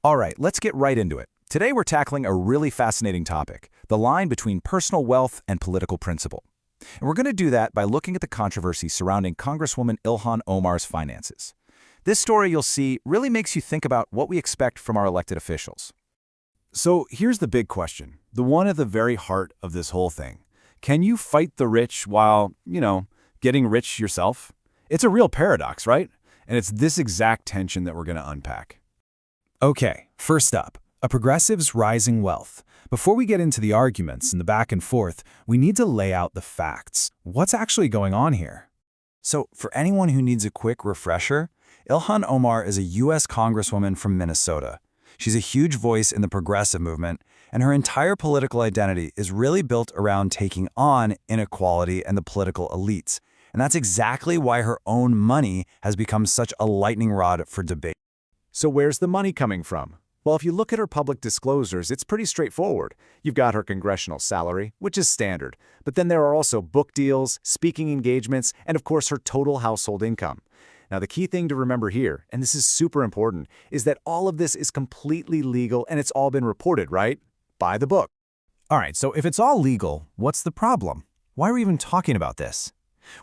All right, let's get right into it. Today we're tackling a really fascinating topic, the line between personal wealth and political principle. And we're going to do that by looking at the controversy surrounding Congresswoman Ilhan Omar's finances. This story, you'll see, really makes you think about what we expect from our elected officials. So here's the big question, the one at the very heart of this whole thing. Can you fight the rich while, getting rich yourself? It's a real paradox, right? And it's this exact tension that we're going to unpack. Okay, first up, a progressive's rising wealth. Before we get into the arguments and the back and forth, we need to lay out the facts. What's actually going on here? So, for anyone who needs a quick refresher, Ilhan Omar is a U.S. Congresswoman from Minnesota. She's a huge voice in the progressive movement, and her entire political identity is really built around taking on inequality and the political elites. And that's exactly why her own money has become such a lightning rod for debate. So where's the money coming from? Well, if you look at her public disclosures, it's pretty straightforward. You've got her congressional salary, which is standard, but then there are also book deals, speaking engagements, and of course her total household income. Now, the key thing to remember here, and this is super important, is that all of this is completely legal and it's all been reported, right? By the book. All right, so if it's all legal, what's the problem? Why are we even talking about this?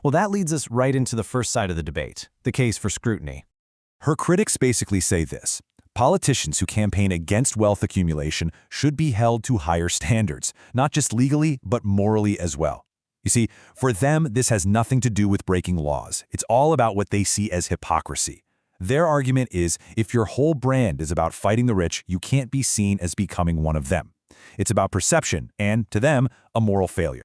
Well, that leads us right into the first side of the debate, the case for scrutiny. Her critics basically say this: politicians who campaign against wealth accumulation should be held to higher standards, not just legally, but morally as well. You see, for them, this has nothing to do with breaking laws. It's all about what they see as hypocrisy. Their argument is, if your whole brand is about fighting the rich, you can't be seen as becoming one of them. It's about perception and, to them, a moral failure.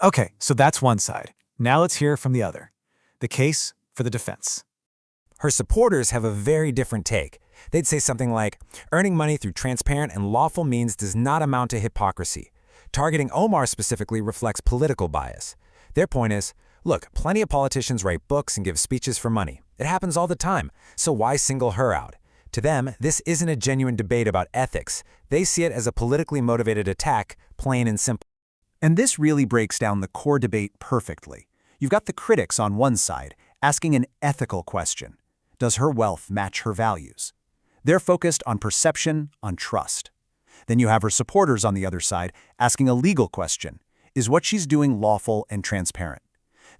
Okay, so that's one side. Now let's hear from the other. The case for the defense. Her supporters have a very different take. They'd say something like, earning money through transparent and lawful means does not amount to hypocrisy. Targeting Omar specifically reflects political bias. Their point is, look, plenty of politicians write books and give speeches for money. It happens all the time, so why single her out? To them, this isn't a genuine debate about ethics. They see it as a politically motivated attack, plain and simple. And this really breaks down the core debate perfectly. You've got the critics on one side asking an ethical question. Does her wealth match her values? They're focused on perception, on trust. Then you have her supporters on the other side asking a legal question. Is what she's doing lawful and transparent?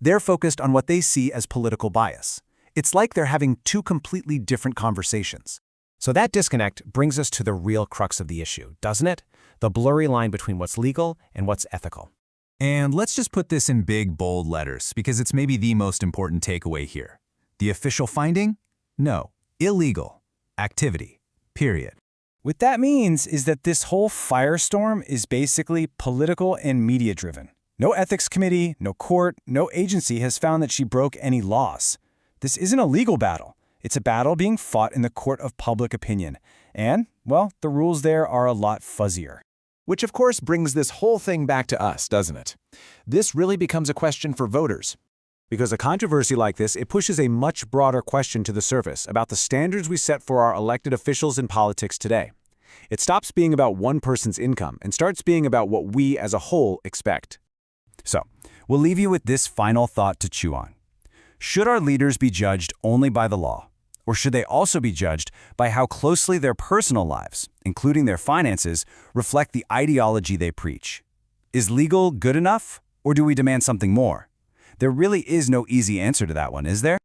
They're focused on what they see as political bias. It's like they're having two completely different conversations. So that disconnect brings us to the real crux of the issue, doesn't it? The blurry line between what's legal and what's ethical. And let's just put this in big, bold letters, because it's maybe the most important takeaway here. The official finding? No. Illegal. Activity. Period. What that means is that this whole firestorm is basically political and media-driven. No ethics committee, no court, no agency has found that she broke any laws. This isn't a legal battle. It's a battle being fought in the court of public opinion. And, well, the rules there are a lot fuzzier. Which of course brings this whole thing back to us, doesn't it? This really becomes a question for voters. Because a controversy like this, it pushes a much broader question to the surface about the standards we set for our elected officials in politics today. It stops being about one person's income and starts being about what we as a whole expect. So, we'll leave you with this final thought to chew on. Should our leaders be judged only by the law? Or should they also be judged by how closely their personal lives, including their finances, reflect the ideology they preach? Is legal good enough, or do we demand something more? There really is no easy answer to that one, is there?